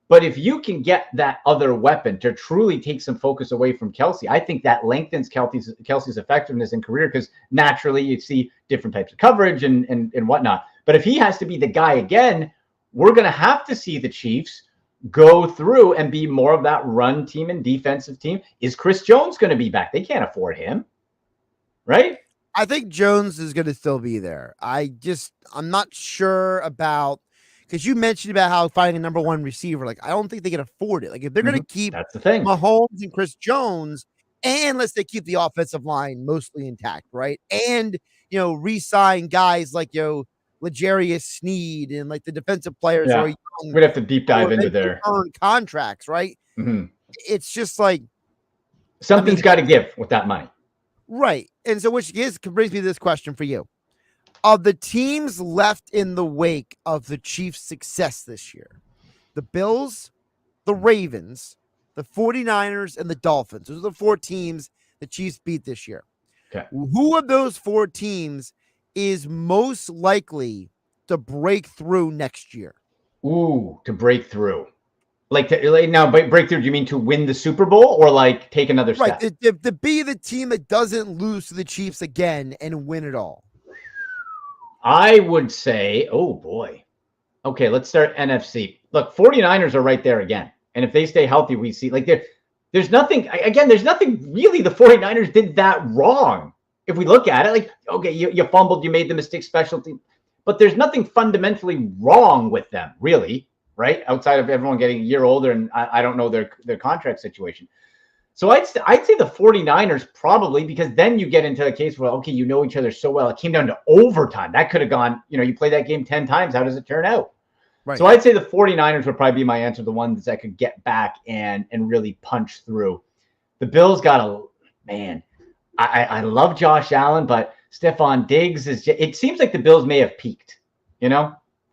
But if you can get that other weapon to truly take some focus away from Kelce, I think that lengthens Kelce's effectiveness in career, because naturally you see different types of coverage and whatnot. But if he has to be the guy again, we're going to have to see the Chiefs go through and be more of that run team and defensive team. Is Chris Jones going to be back? They can't afford him, right? I think Jones is going to still be there. I'm not sure about, because you mentioned about how finding a number 1 receiver, like I don't think they can afford it. Like if they're going to keep that's the thing, Mahomes and Chris Jones, and let's say keep the offensive line mostly intact, right? And re-sign guys like L'Jarius Sneed and like the defensive players who are young. We'd have to deep dive into their contracts, right? It's just like something's got to give with that money, right? And so, which brings me to this question for you. Of the teams left in the wake of the Chiefs' success this year, the Bills, the Ravens, the 49ers, and the Dolphins. Those are the 4 teams the Chiefs beat this year. Okay. Who of those 4 teams is most likely to break through next year? Ooh, to break through. Now, by breakthrough, do you mean to win the Super Bowl or like take another Right. step? To be the team that doesn't lose to the Chiefs again and win it all. I would say, oh boy. Okay, let's start NFC. Look, 49ers are right there again. And if they stay healthy, we see like there's nothing really the 49ers did that wrong. If we look at it, like, okay, you fumbled, you made the mistake specialty, but there's nothing fundamentally wrong with them, really, right? Outside of everyone getting a year older, and I don't know their contract situation. So I'd say the 49ers probably, because then you get into a case where, okay, you know each other so well. It came down to overtime. That could have gone, you play that game 10 times. How does it turn out? Right. So I'd say the 49ers would probably be my answer, the ones that could get back and really punch through. The Bills got I love Josh Allen, but Stephon Diggs it seems like the Bills may have peaked, Do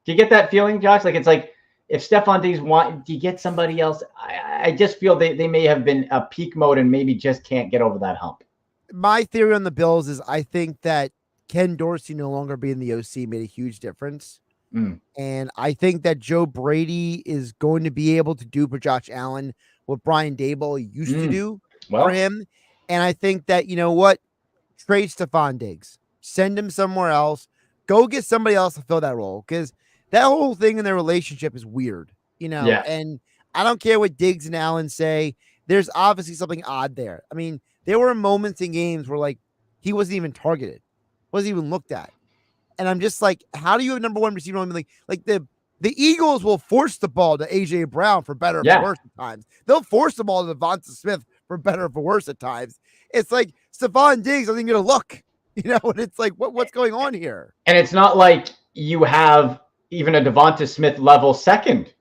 you get that feeling, Josh? Like, it's like, if Stephon Diggs do you get somebody else? I just feel they may have been a peak mode and maybe just can't get over that hump. My theory on the Bills is I think that Ken Dorsey no longer being the OC made a huge difference. And I think that Joe Brady is going to be able to do for Josh Allen what Brian Daboll used to do for him. And I think that, trade Stephon Diggs, send him somewhere else, go get somebody else to fill that role. Because that whole thing in their relationship is weird, Yeah. And I don't care what Diggs and Allen say. There's obviously something odd there. I mean, there were moments in games where like he wasn't even targeted, wasn't even looked at. And I'm just like, how do you have number one receiver? Like the Eagles will force the ball to AJ Brown for better or for worse at times. They'll force the ball to Devonta Smith for better or for worse at times. It's like Stephon Diggs doesn't get a look, and it's like, what's going on here? And it's not like you have even a Devonta Smith level second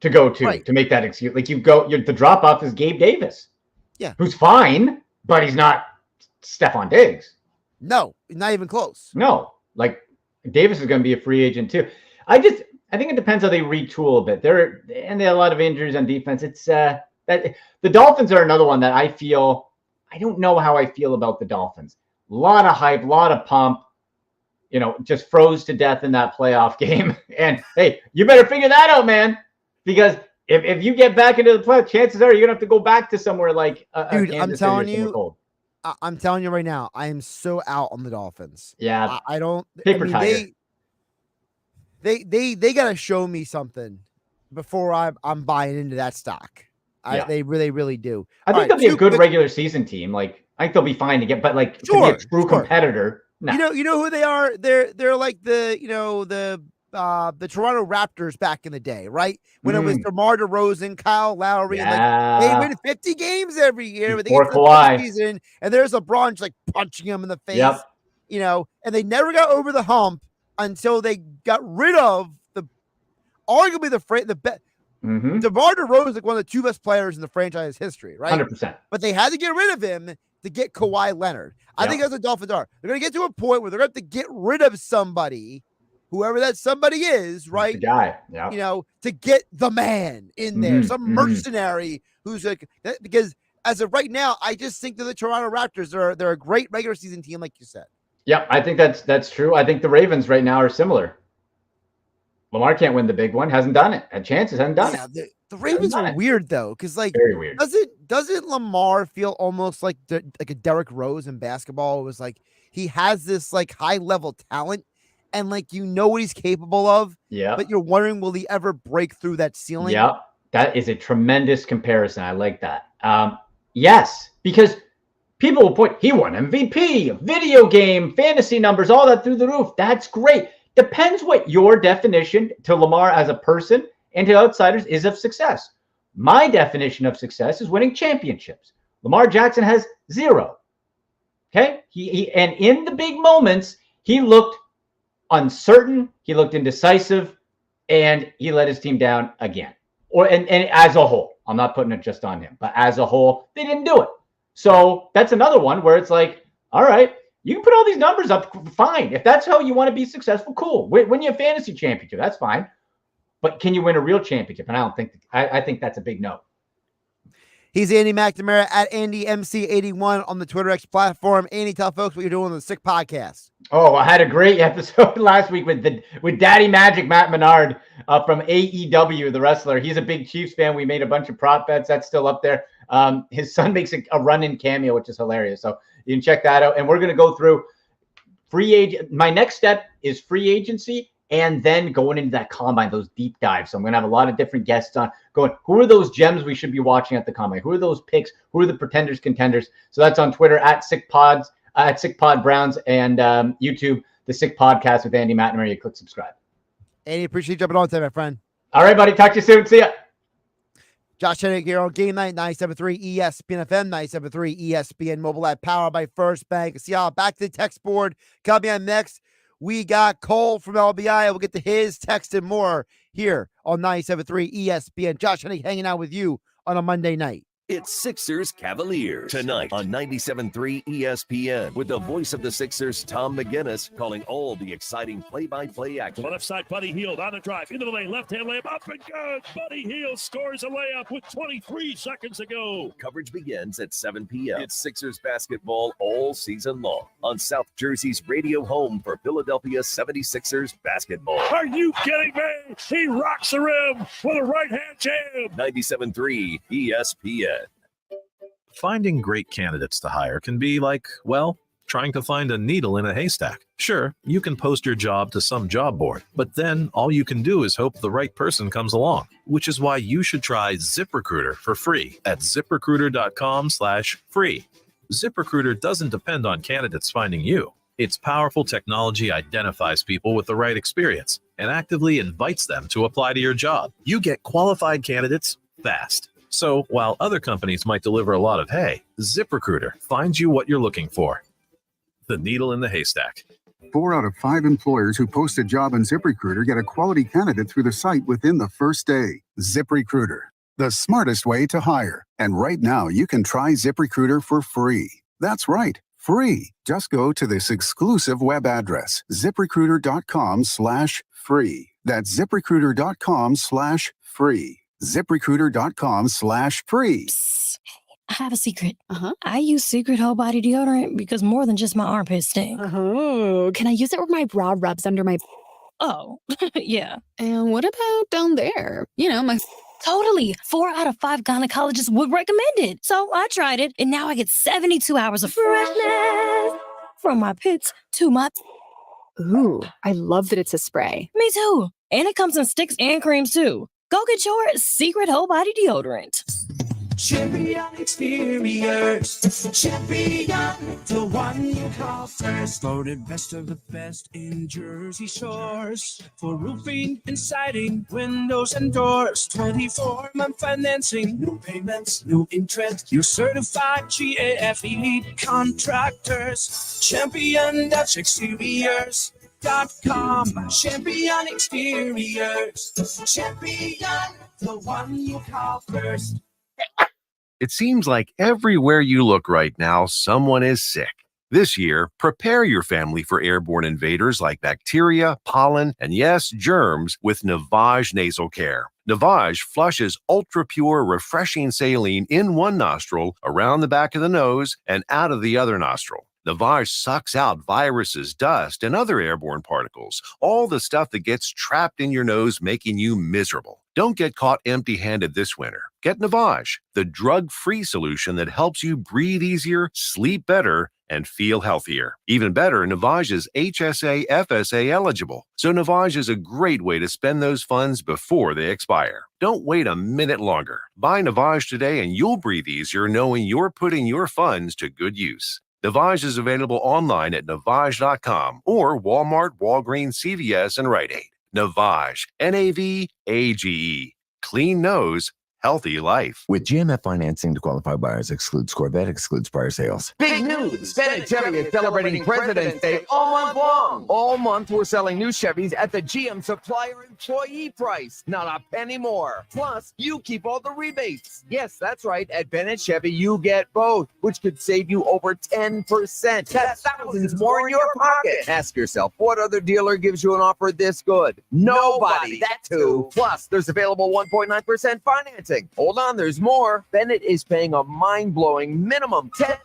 to go to make that excuse. Like the drop off is Gabe Davis. Yeah. Who's fine, but he's not Stephon Diggs. No, not even close. No, like Davis is going to be a free agent too. I think it depends how they retool a bit. They have a lot of injuries on defense. It's that the Dolphins are another one that I don't know how I feel about the Dolphins. A lot of hype, a lot of pump. Just froze to death in that playoff game. And hey, you better figure that out, man, because if you get back into the playoff, chances are you're gonna have to go back to somewhere like dude. Kansas I'm telling you right now, I am so out on the Dolphins. Yeah, I don't. Paper tiger. They got to show me something before I'm buying into that stock. They really do. I think they'll be a good regular season team. Like, I think they'll be fine to get, but like to be a true competitor. No. You know who they are? They're like the Toronto Raptors back in the day, right? When it was DeMar DeRozan, Kyle Lowry, and they win 50 games every year. But they get to the postseason, and there's LeBron just like punching them in the face. Yep. And they never got over the hump until they got rid of arguably the best. DeMar DeRozan is one of the 2 best players in the franchise history, right? 100%. But they had to get rid of him to get Kawhi Leonard. I think that's what the Dolphins are. They're going to get to a point where they're going to have to get rid of somebody, whoever that somebody is, right? The guy, to get the man in there, some mercenary who's like, because as of right now, I just think that the Toronto Raptors they're a great regular season team, like you said. Yeah, I think that's true. I think the Ravens right now are similar. Lamar can't win the big one. Hasn't done it. Had chances, hasn't done it. The Ravens are weird though, because like very weird. Doesn't Lamar feel almost like a Derrick Rose in basketball? It was like he has this like high level talent, and like what he's capable of. Yeah. But you're wondering, will he ever break through that ceiling? Yeah, that is a tremendous comparison. I like that. Yes, because people will point. He won MVP, video game, fantasy numbers, all that through the roof. That's great. Depends what your definition to Lamar as a person and to outsiders is of success. My definition of success is winning championships. Lamar Jackson has 0. Okay? He and in the big moments, he looked uncertain, he looked indecisive, and he let his team down again. And as a whole, I'm not putting it just on him, but as a whole, they didn't do it. So that's another one where it's like, all right, you can put all these numbers up, fine. If that's how you want to be successful, cool. Win you a fantasy championship, that's fine. But can you win a real championship? And I think that's a big no. He's Andy McNamara at AndyMC81 on the Twitter X platform. Andy, tell folks what you're doing on the Sick Podcast. Oh, I had a great episode last week with Daddy Magic Matt Menard from AEW, the wrestler. He's a big Chiefs fan. We made a bunch of prop bets. That's still up there. His son makes a run-in cameo, which is hilarious. So you can check that out. And we're going to go through free agent. My next step is free agency and then going into that combine, those deep dives. So I'm going to have a lot of different guests on going, who are those gems we should be watching at the combine? Who are those picks? Who are the pretenders, contenders? So that's on Twitter at SickPods, at SickPodBrowns, and YouTube, the Sick Podcast with Andy McNamara. You click subscribe. Andy, appreciate you jumping on today, my friend. All right, buddy. Talk to you soon. See ya. Josh Hennig here on Game Night, 97.3 ESPN FM, 97.3 ESPN mobile app, powered by First Bank. See y'all back to the text board. Coming on next, we got Cole from LBI. We'll get to his text and more here on 97.3 ESPN. Josh Hennig hanging out with you on a Monday night. It's Sixers Cavaliers tonight on 97.3 ESPN with the voice of the Sixers, Tom McGinnis, calling all the exciting play-by-play action. Left side, Buddy Hield on the drive into the lane, left-hand layup, up and good. Buddy Hield scores a layup with 23 seconds to go. Coverage begins at 7 p.m. It's Sixers basketball all season long on South Jersey's radio home for Philadelphia 76ers basketball. Are you kidding me? He rocks the rim with a right-hand jam. 97.3 ESPN. Finding great candidates to hire can be like, well, trying to find a needle in a haystack. Sure, you can post your job to some job board, but then all you can do is hope the right person comes along, which is why you should try ZipRecruiter for free at ZipRecruiter.com/free. ZipRecruiter doesn't depend on candidates finding you. Its powerful technology identifies people with the right experience and actively invites them to apply to your job. You get qualified candidates fast. So while other companies might deliver a lot of hay, ZipRecruiter finds you what you're looking for. The needle in the haystack. 4 out of 5 employers who post a job on ZipRecruiter get a quality candidate through the site within the first day. ZipRecruiter, the smartest way to hire. And right now, you can try ZipRecruiter for free. That's right, free. Just go to this exclusive web address, ZipRecruiter.com/free. That's ZipRecruiter.com/free. ZipRecruiter.com/free. I have a secret. I use Secret Whole Body Deodorant because more than just my armpits stink. Oh, can I use it where my bra rubs under my... Oh, yeah. And what about down there? You know, my... Totally. 4 out of 5 gynecologists would recommend it. So I tried it, and now I get 72 hours of freshness from my pits to my... Ooh, I love that it's a spray. Me too. And it comes in sticks and creams too. Go get your Secret Whole Body Deodorant. Champion Exteriors, Champion, the one you call first. Voted best of the best in Jersey Shores. For roofing and siding, windows and doors. 24-month financing, no payments, no interest. You're certified GAF elite contractors. Champion Dutch Exteriors. .com. Champion Exteriors, Champion, the one you call first. It seems like everywhere you look right now, someone is sick. This year, prepare your family for airborne invaders like bacteria, pollen, and yes, germs with Navage Nasal Care. Navage flushes ultra-pure, refreshing saline in one nostril, around the back of the nose, and out of the other nostril. Navage sucks out viruses, dust, and other airborne particles, all the stuff that gets trapped in your nose, making you miserable. Don't get caught empty-handed this winter. Get Navage, the drug-free solution that helps you breathe easier, sleep better, and feel healthier. Even better, Navage is HSA, FSA eligible, so Navage is a great way to spend those funds before they expire. Don't wait a minute longer. Buy Navage today and you'll breathe easier knowing you're putting your funds to good use. Navage is available online at Navage.com or Walmart, Walgreens, CVS, and Rite Aid. Navage, Navage. Clean nose, healthy life. With GMF financing to qualify buyers excludes Corvette, excludes prior sales. Big news! Ben & Chevy is celebrating President's Day all month long. All month, we're selling new Chevys at the GM supplier employee price. Not a penny more. Plus, you keep all the rebates. Yes, that's right. At Ben & Chevy, you get both, which could save you over 10%. That's thousands more in your pocket. Ask yourself, what other dealer gives you an offer this good? Nobody. That too. Plus, there's available 1.9% financing. financing. Hold on, there's more. Bennett is paying a mind-blowing minimum $10,000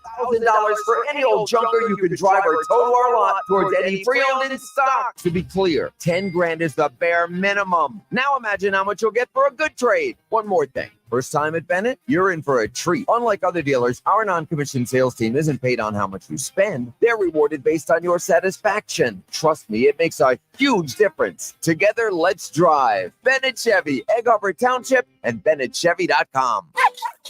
for any old junker you can drive or tow our lot towards any pre-owned in stock. To be clear, 10 grand is the bare minimum. Now imagine how much you'll get for a good trade. One more thing. First time at Bennett, you're in for a treat. Unlike other dealers, our non-commissioned sales team isn't paid on how much you spend. They're rewarded based on your satisfaction. Trust me, it makes a huge difference. Together, let's drive. Bennett Chevy, Egg Harbor Township, and BennettChevy.com.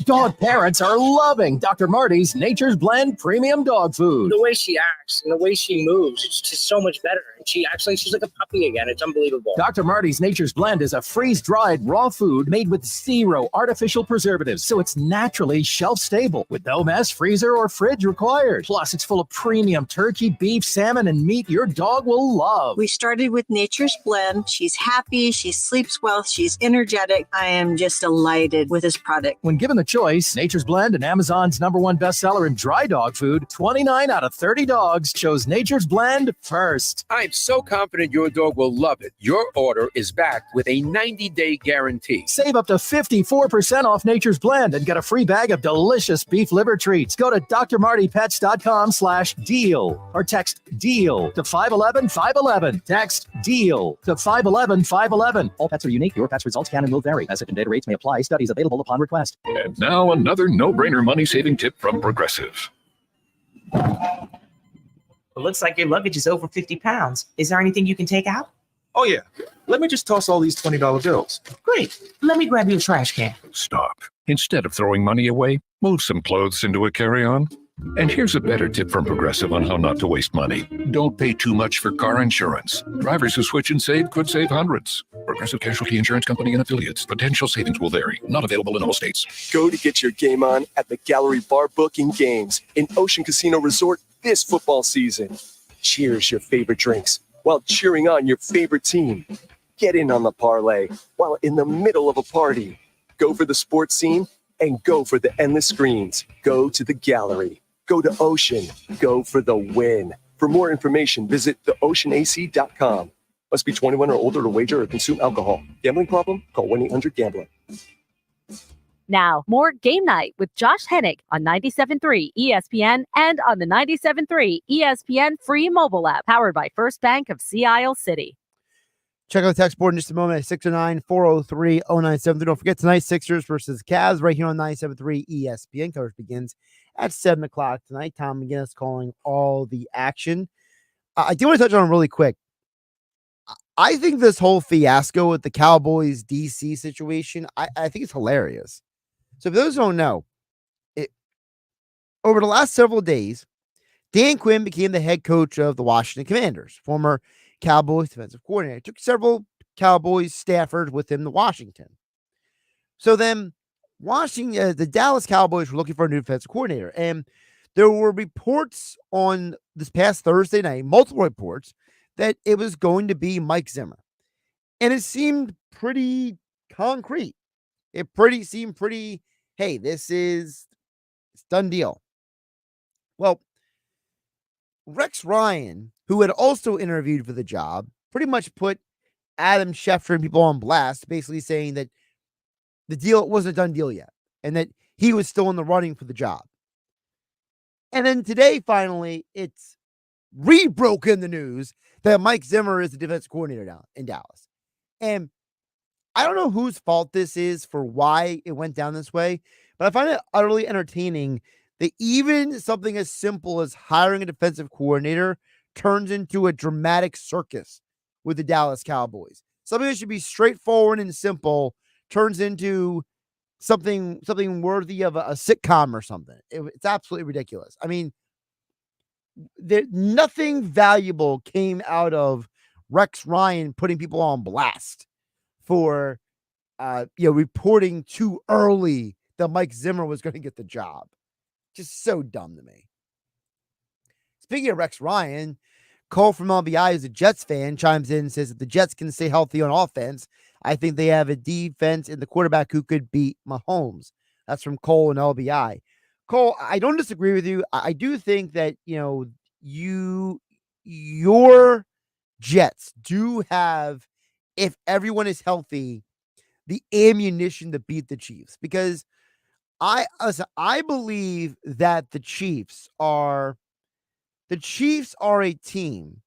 Dog parents are loving Dr. Marty's Nature's Blend Premium Dog Food. The way she acts and the way she moves, it's just so much better. And she's like a puppy again. It's unbelievable. Dr. Marty's Nature's Blend is a freeze-dried raw food made with zero artificial preservatives, so it's naturally shelf-stable with no mess, freezer, or fridge required. Plus, it's full of premium turkey, beef, salmon, and meat your dog will love. We started with Nature's Blend. She's happy. She sleeps well. She's energetic. I am just delighted with this product. When given the choice, Nature's Blend and Amazon's #1 bestseller in dry dog food, 29 out of 30 dogs chose Nature's Blend first. I'm so confident your dog will love it. Your order is backed with a 90-day guarantee. Save up to 54% off Nature's Blend and get a free bag of delicious beef liver treats. Go to drmartypets.com/deal or text DEAL to 511-511. Text DEAL to 511-511. All pets are unique. Your pet's results can and will vary. Message and data rates may apply. Studies available upon request. And now another no-brainer money-saving tip from Progressive. It looks like your luggage is over 50 pounds. Is there anything you can take out? Oh, yeah. Let me just toss all these $20 bills. Great. Let me grab you a trash can. Stop. Instead of throwing money away, move some clothes into a carry-on. And here's a better tip from Progressive on how not to waste money. Don't pay too much for car insurance. Drivers who switch and save could save hundreds. Progressive Casualty Insurance Company and affiliates. Potential savings will vary. Not available in all states. Go to get your game on at the Gallery Bar Booking Games in Ocean Casino Resort this football season. Cheers your favorite drinks while cheering on your favorite team. Get in on the parlay while in the middle of a party. Go for the sports scene and go for the endless screens. Go to the gallery. Go to Ocean. Go for the win. For more information, visit theoceanac.com. Must be 21 or older to wager or consume alcohol. Gambling problem? Call 1-800-GAMBLER. Now, more Game Night with Josh Hennig on 97.3 ESPN and on the 97.3 ESPN free mobile app, powered by First Bank of Sea Isle City. Check out the text board in just a moment at 609-403-0973. Don't forget tonight, Sixers versus Cavs right here on 97.3 ESPN. Coverage begins at 7 o'clock tonight. Tom McGinnis calling all the action. I do want to touch on really quick. I think this whole fiasco with the Cowboys DC situation, I think it's hilarious. So for those who don't know, over the last several days, Dan Quinn became the head coach of the Washington Commanders, former Cowboys defensive coordinator. Took several Cowboys staffers with him to Washington. So then the Dallas Cowboys were looking for a new defensive coordinator. And there were reports on this past Thursday night, multiple reports, that it was going to be Mike Zimmer. And it seemed pretty concrete. It seemed pretty, hey, it's done deal. Well, Rex Ryan, who had also interviewed for the job, pretty much put Adam Schefter and people on blast, basically saying that the deal wasn't a done deal yet and that he was still in the running for the job. And then today, finally, it's re-broken the news that Mike Zimmer is the defensive coordinator down in Dallas. And I don't know whose fault this is for why it went down this way, but I find it utterly entertaining that even something as simple as hiring a defensive coordinator turns into a dramatic circus with the Dallas Cowboys. Something that should be straightforward and simple turns into something worthy of a sitcom or something. It's absolutely ridiculous. I mean, nothing valuable came out of Rex Ryan putting people on blast for reporting too early that Mike Zimmer was going to get the job. Just so dumb to me. Speaking of Rex Ryan, Cole from LBI, who's a Jets fan, chimes in and says that the Jets can stay healthy on offense. I think they have a defense and the quarterback who could beat Mahomes. That's from Cole and LBI. Cole, I don't disagree with you. I do think that, your Jets do have, if everyone is healthy, the ammunition to beat the Chiefs, because I believe that the Chiefs are a team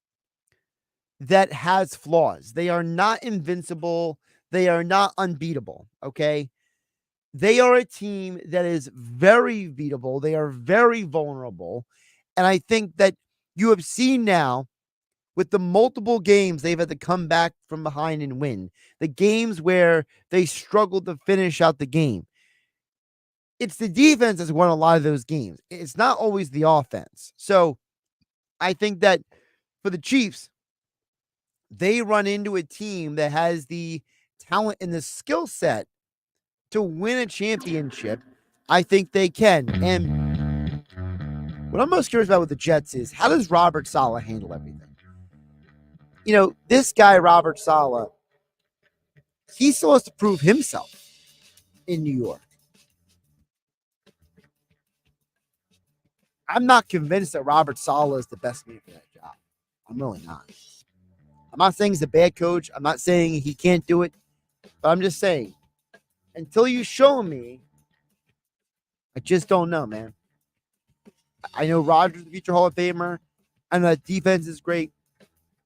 that has flaws. They are not invincible. They are not unbeatable. Okay. They are a team that is very beatable. They are very vulnerable. And I think that you have seen now with the multiple games they've had to come back from behind and win, the games where they struggled to finish out the game. It's the defense that's won a lot of those games. It's not always the offense. So I think that for the Chiefs, they run into a team that has the talent and the skill set to win a championship. I think they can. And what I'm most curious about with the Jets is, how does Robert Saleh handle everything? You know, this guy, Robert Saleh, he still has to prove himself in New York. I'm not convinced that Robert Saleh is the best man for that job. I'm really not. I'm not saying he's a bad coach. I'm not saying he can't do it. But I'm just saying, until you show me, I just don't know, man. I know Rodgers is the future Hall of Famer. I know that defense is great.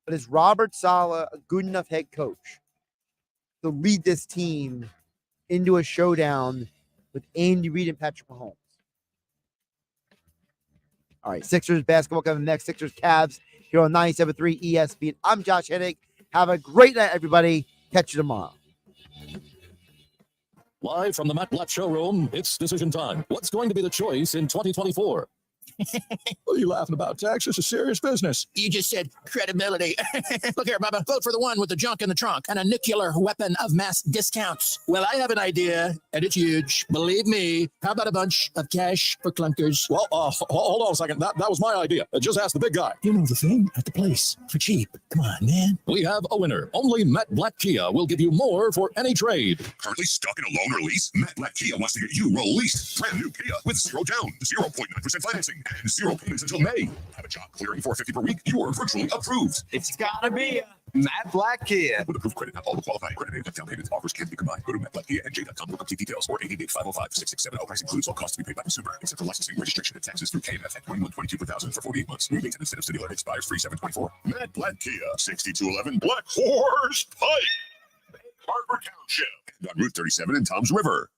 But is Robert Saleh a good enough head coach to lead this team into a showdown with Andy Reid and Patrick Mahomes? All right, Sixers basketball coming next. Sixers Cavs here on 97.3 ESPN. I'm Josh Hennig. Have a great night, everybody. Catch you tomorrow. Live from the Matt Blatt showroom, it's decision time. What's going to be the choice in 2024? What are you laughing about, Tex? This is serious business. You just said credibility. Look here, Bubba. Vote for the one with the junk in the trunk, an nuclear weapon of mass discounts. Well, I have an idea, and it's huge. Believe me. How about a bunch of cash for clunkers? Well, hold on a second. That was my idea. Just ask the big guy. You know the thing at the place for cheap. Come on, man. We have a winner. Only Matt Blatt Kia will give you more for any trade. Currently stuck in a loan or lease? Matt Blatt Kia wants to get you released. Brand new Kia with 0 down, 0.9% financing, and 0 payments until May. Have a job clearing $450 per week? You are virtually approved. It's gotta be Matt Blatt Kia. With approved credit, not all the qualifying credit and down payment offers can be combined. Go to mattblackkia.nj.com for complete details or 888-505-6670. Price includes all costs to be paid by consumer, except for licensing, registration, and taxes through KMF at $21.22 per thousand for 48 months. Rebates and incentives to dealer expires 3/7/24. Matt Blatt Kia, 6211 Black Horse Pike, Harbor Township, and on Route 37 in Toms River.